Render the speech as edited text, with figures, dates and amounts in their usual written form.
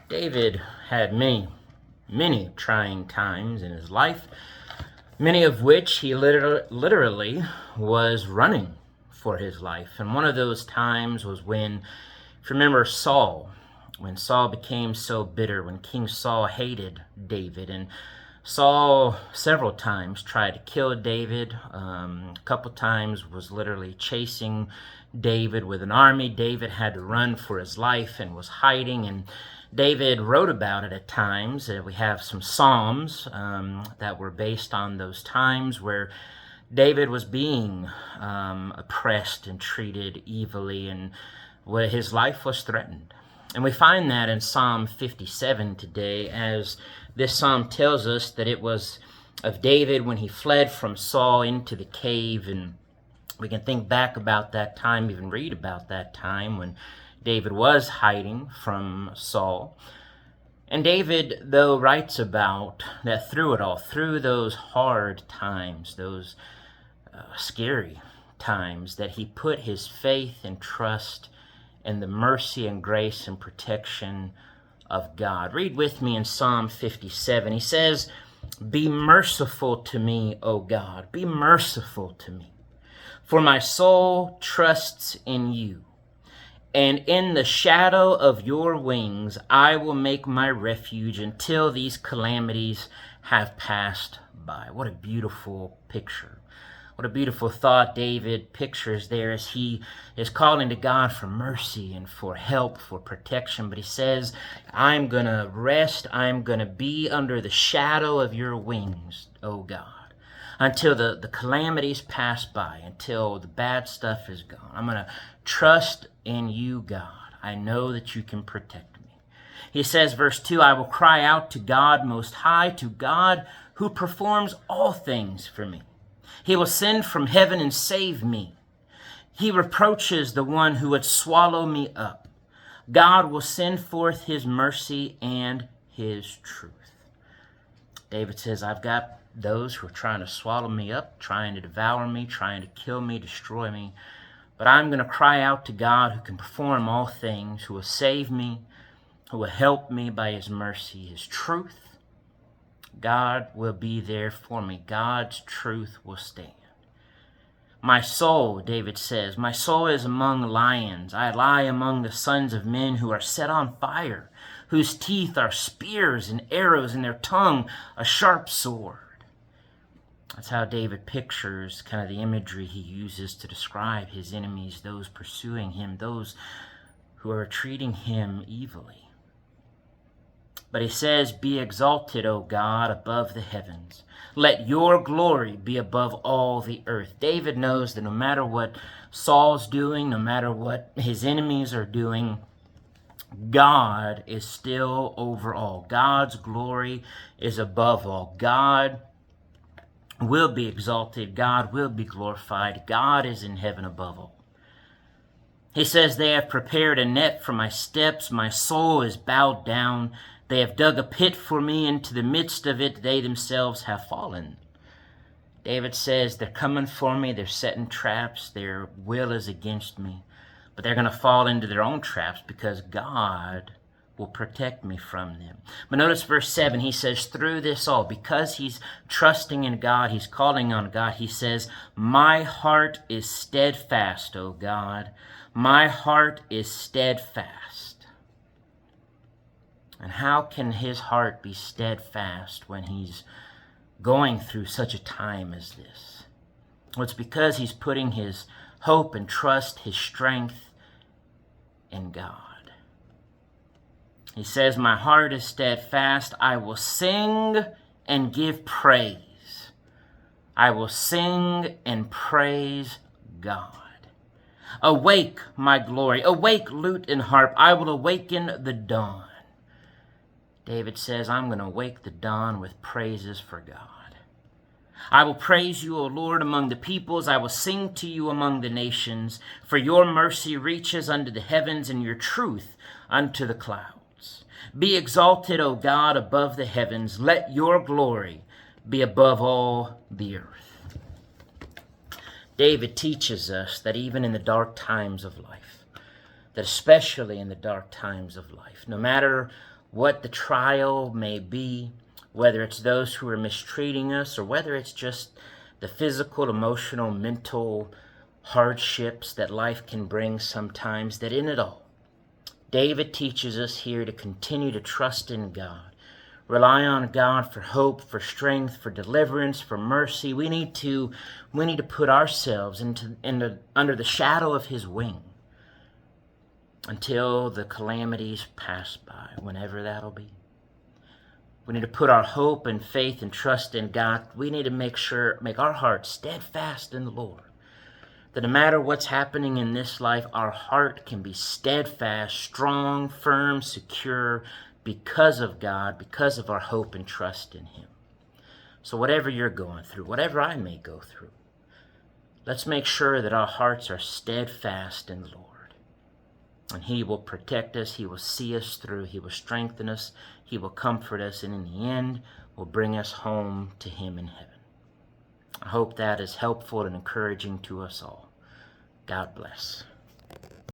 David had many trying times in his life, many of which he literally was running for his life. And one of those times was when, if you remember Saul, when Saul became so bitter, when King Saul hated David, and Saul several times tried to kill David, a couple times was literally chasing David with an army. David had to run for his life and was hiding, and David wrote about it at times. We have some Psalms that were based on those times where David was being oppressed and treated evilly, and where his life was threatened. And we find that in Psalm 57 today, as this psalm tells us that it was of David when he fled from Saul into the cave. And we can think back about that time, even read about that time when David was hiding from Saul. And David, though, writes about that through it all, through those hard times, those scary times, that he put his faith and trust in the mercy and grace and protection of God. Read with me in Psalm 57. He says, "Be merciful to me, O God, be merciful to me, for my soul trusts in you. And in the shadow of your wings, I will make my refuge until these calamities have passed by." What a beautiful picture. What a beautiful thought David pictures there as he is calling to God for mercy and for help, for protection. But he says, I'm going to rest. I'm going to be under the shadow of your wings, O God, until the calamities pass by, until the bad stuff is gone. I'm going to trust in you, God. I know that you can protect me. He says, verse 2, I will cry out to God Most High, to God who performs all things for me. He will send from heaven and save me. He reproaches the one who would swallow me up. God will send forth his mercy and his truth. David says, I've got those who are trying to swallow me up, trying to devour me, trying to kill me, destroy me. But I'm going to cry out to God who can perform all things, who will save me, who will help me by his mercy, his truth. God will be there for me. God's truth will stand. My soul, David says, my soul is among lions. I lie among the sons of men who are set on fire, whose teeth are spears and arrows, and their tongue a sharp sword. That's how David pictures kind of the imagery he uses to describe his enemies, those pursuing him, those who are treating him evilly. But he says, be exalted, O God, above the heavens. Let your glory be above all the earth. David knows that no matter what Saul's doing, no matter what his enemies are doing, God is still over all. God's glory is above all. God will be exalted. God will be glorified. God is in heaven above all. He says, they have prepared a net for my steps. My soul is bowed down. They have dug a pit for me. Into the midst of it, they themselves have fallen. David says, they're coming for me. They're setting traps. Their will is against me. But they're going to fall into their own traps because God will protect me from them. But notice verse 7, he says, through this all, because he's trusting in God, he's calling on God, he says, my heart is steadfast, O God. My heart is steadfast. And how can his heart be steadfast when he's going through such a time as this? Well, it's because he's putting his hope and trust, his strength in God. He says, my heart is steadfast. I will sing and give praise. I will sing and praise God. Awake, my glory. Awake, lute and harp. I will awaken the dawn. David says, I'm going to wake the dawn with praises for God. I will praise you, O Lord, among the peoples. I will sing to you among the nations. For your mercy reaches unto the heavens, and your truth unto the clouds. Be exalted, O God, above the heavens. Let your glory be above all the earth. David teaches us that even in the dark times of life, that especially in the dark times of life, no matter what the trial may be, whether it's those who are mistreating us or whether it's just the physical, emotional, mental hardships that life can bring sometimes, that in it all, David teaches us here to continue to trust in God, rely on God for hope, for strength, for deliverance, for mercy. We need to put ourselves under the shadow of His wing until the calamities pass by, whenever that'll be. We need to put our hope and faith and trust in God. We need to make our hearts steadfast in the Lord. That no matter what's happening in this life, our heart can be steadfast, strong, firm, secure because of God, because of our hope and trust in Him. So whatever you're going through, whatever I may go through, let's make sure that our hearts are steadfast in the Lord. And He will protect us, He will see us through, He will strengthen us, He will comfort us, and in the end will bring us home to Him in heaven. I hope that is helpful and encouraging to us all. God bless.